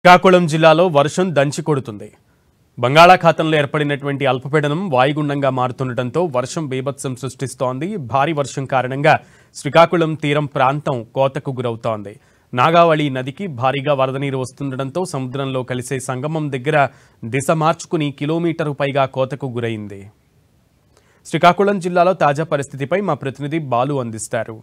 శ్రీకాకుళం జిల్లాలో వర్షం దంచి కొడుతుంది. బంగాళాఖాతంలో ఏర్పడినటువంటి అల్పపీడనం వాయుగుండంగా మారుతుండటంతో వర్షం బీభత్సం సృష్టిస్తోంది. భారీ వర్షం కారణంగా శ్రీకాకుళం తీరం ప్రాంతం కోతకు గురవుతోంది. నాగావళి నదికి భారీగా వరద నీరు వస్తుండటంతో సముద్రంలో కలిసే సంగమం దగ్గర దిశ మార్చుకుని కిలోమీటరు పైగా కోతకు గురైంది. శ్రీకాకుళం జిల్లాలో తాజా పరిస్థితిపై మా ప్రతినిధి బాలు అందిస్తారు.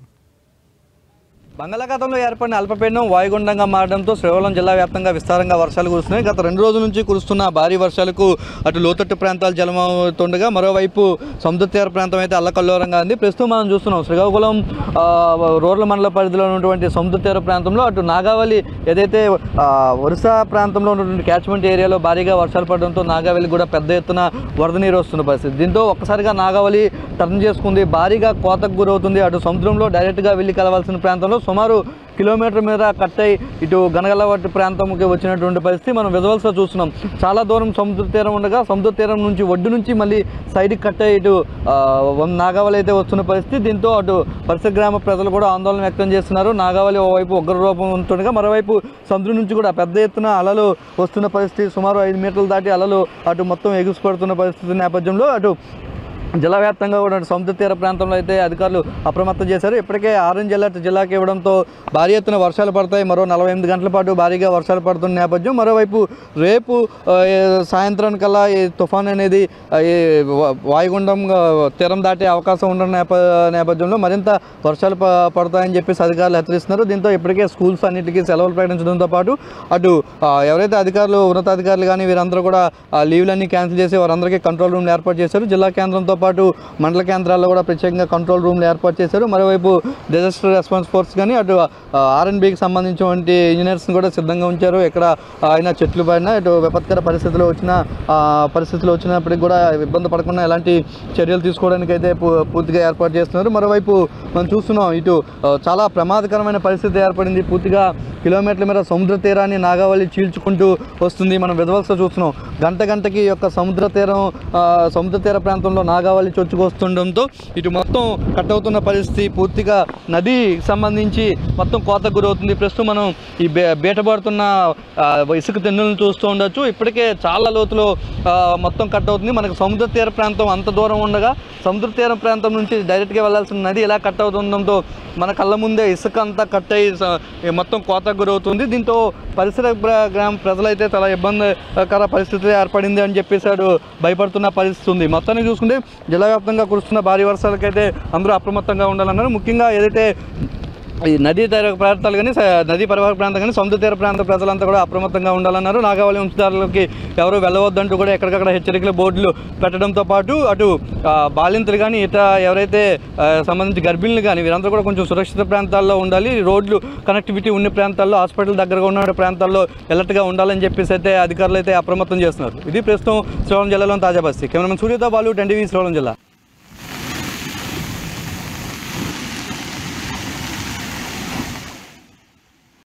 బంగాళాఖాతంలో ఏర్పడిన అల్పపీడనం వాయుగుండంగా మారడంతో శ్రీకాకుళం జిల్లా వ్యాప్తంగా విస్తారంగా వర్షాలు కురుస్తున్నాయి. గత 2 రోజుల నుంచి కురుస్తున్న భారీ వర్షాలకు అటు లోతట్టు ప్రాంతాలు జలమవుతుండగా మరోవైపు సముద్ర తీర ప్రాంతం అయితే అల్లకల్లోరంగా ఉంది. ప్రస్తుతం మనం చూస్తున్నాం శ్రీకాకుళం రూరల్ మండల పరిధిలో ఉన్నటువంటి సముద్ర తీర ప్రాంతంలో అటు నాగావళి ఏదైతే ఒరిస్సా ప్రాంతంలో ఉన్నటువంటి క్యాచ్మెంట్ ఏరియాలో భారీగా వర్షాలు పడడంతో నాగావళి కూడా పెద్ద ఎత్తున వరద నీరు వస్తున్న పరిస్థితి. దీంతో ఒక్కసారిగా నాగావళి టర్న్ చేసుకుంది, భారీగా కోతకు గురవుతుంది. అటు సముద్రంలో డైరెక్ట్గా వెళ్ళి కలవాల్సిన ప్రాంతంలో సుమారు కిలోమీటర్ మీద కట్ అయి ఇటు గనగలవట్టి ప్రాంతంకి వచ్చినటువంటి పరిస్థితి మనం విజువల్స్లో చూస్తున్నాం. చాలా దూరం సముద్ర తీరం ఉండగా సముద్ర తీరం నుంచి ఒడ్డు నుంచి మళ్ళీ సైడ్కి కట్ అయి ఇటు నాగావళి అయితే వస్తున్న పరిస్థితి. దీంతో అటు పరిసర గ్రామ ప్రజలు కూడా ఆందోళన వ్యక్తం చేస్తున్నారు. నాగావళి ఓవైపు ఉగ్రరూపం ఉంటుండగా మరోవైపు సముద్రం నుంచి కూడా పెద్ద ఎత్తున అలలు వస్తున్న పరిస్థితి. సుమారు 5 మీటర్లు దాటి అలలు అటు మొత్తం ఎగుసిపడుతున్న పరిస్థితి నేపథ్యంలో అటు జిల్లా వ్యాప్తంగా కూడా సముద్ర తీర ప్రాంతంలో అయితే అధికారులు అప్రమత్తం చేశారు. ఇప్పటికే ఆరెంజ్ అలర్ట్ జిల్లాకి ఇవ్వడంతో భారీ ఎత్తున వర్షాలు పడతాయి. మరో 48 గంటల పాటు భారీగా వర్షాలు పడుతున్న నేపథ్యం. మరోవైపు రేపు సాయంత్రానికల్లా ఈ తుఫాన్ అనేది వాయుగుండం తీరం దాటే అవకాశం ఉన్న నేపథ్యంలో మరింత వర్షాలు పడతాయని చెప్పేసి అధికారులు హెచ్చరిస్తున్నారు. దీంతో ఇప్పటికే స్కూల్స్ అన్నింటికీ సెలవులు ప్రకటించడంతో పాటు అటు ఎవరైతే అధికారులు ఉన్నతాధికారులు కానీ వీరందరూ కూడా లీవ్లన్నీ క్యాన్సిల్ చేసి వారందరికీ కంట్రోల్ రూమ్లు ఏర్పాటు చేశారు. జిల్లా కేంద్రంతో పాటు మండల కేంద్రాల్లో కూడా ప్రత్యేకంగా కంట్రోల్ రూమ్లు ఏర్పాటు చేశారు. మరోవైపు డిజాస్టర్ రెస్పాన్స్ ఫోర్స్ కానీ అటు ఆర్ఎన్బికి సంబంధించినటువంటి ఇంజనీర్స్ని కూడా సిద్ధంగా ఉంచారు. ఎక్కడ అయినా చెట్లు పడినా ఇటు విపత్కర పరిస్థితులు వచ్చినప్పటికి కూడా ఇబ్బంది పడకుండా ఎలాంటి చర్యలు తీసుకోవడానికి అయితే పూర్తిగా ఏర్పాటు చేస్తున్నారు. మరోవైపు మనం చూస్తున్నాం ఇటు చాలా ప్రమాదకరమైన పరిస్థితి ఏర్పడింది. పూర్తిగా కిలోమీటర్ల మేర సముద్ర తీరాన్ని నాగావళి చీల్చుకుంటూ వస్తుంది. మనం విజువల్స్లో చూస్తున్నాం. గంటకి యొక్క సముద్ర తీర ప్రాంతంలో నాగావళి చొచ్చుకొస్తుండడంతో ఇటు మొత్తం కట్ అవుతున్న పరిస్థితి. పూర్తిగా నదికి సంబంధించి మొత్తం కోతకు గురవుతుంది. ప్రస్తుతం మనం ఈ బీటపడుతున్న ఇసుక తెన్నులను చూస్తూ ఉండొచ్చు. ఇప్పటికే చాలా లోతులో మొత్తం కట్ అవుతుంది. మనకు సముద్ర తీర ప్రాంతం అంత దూరం ఉండగా సముద్ర తీర ప్రాంతం నుంచి డైరెక్ట్గా వెళ్లాల్సిన నది ఇలా కట్ అవుతుండడంతో మన కళ్ళ ముందే ఇసుక అంతా కట్ అయ్యి మొత్తం కోతకు గురవుతుంది. దీంతో పరిసర గ్రామ ప్రజలైతే చాలా ఇబ్బందికర పరిస్థితి ఏర్పడింది అని చెప్పేసాడు భయపడుతున్న పరిస్థితి ఉంది. మొత్తాన్ని చూసుకుంటే జిల్లా వ్యాప్తంగా కురుస్తున్న భారీ వర్షాలకైతే అందరూ అప్రమత్తంగా ఉండాలన్నారు. ముఖ్యంగా ఏదైతే ఈ నదీ తీర ప్రాంతాలు కానీ నదీ పరివాహక ప్రాంతం కానీ సముద్ర తీర ప్రాంత ప్రజలంతా కూడా అప్రమత్తంగా ఉండాలన్నారు. నాగావళి వంశధారులకి ఎవరు వెళ్ళవద్దంటూ కూడా ఎక్కడికక్కడ హెచ్చరికల బోర్డులు పెట్టడంతో పాటు అటు బాలింతలు కానీ ఇతర ఎవరైతే సంబంధించి గర్భిణులు కానీ వీరందరూ కూడా కొంచెం సురక్షిత ప్రాంతాల్లో ఉండాలి. రోడ్లు కనెక్టివిటీ ఉన్న ప్రాంతాల్లో హాస్పిటల్ దగ్గరగా ఉన్న ప్రాంతాల్లో అలర్ట్గా ఉండాలని చెప్పేసి అయితే అధికారులు అయితే అప్రమత్తం చేస్తున్నారు. ఇది ప్రస్తుతం శ్రీకాకుళం జిల్లాలోని తాజా పరిస్థితి. కెమెరామెన్ సూర్యతో బాలు, 10 టీవీ శ్రీకాకుళం జిల్లా.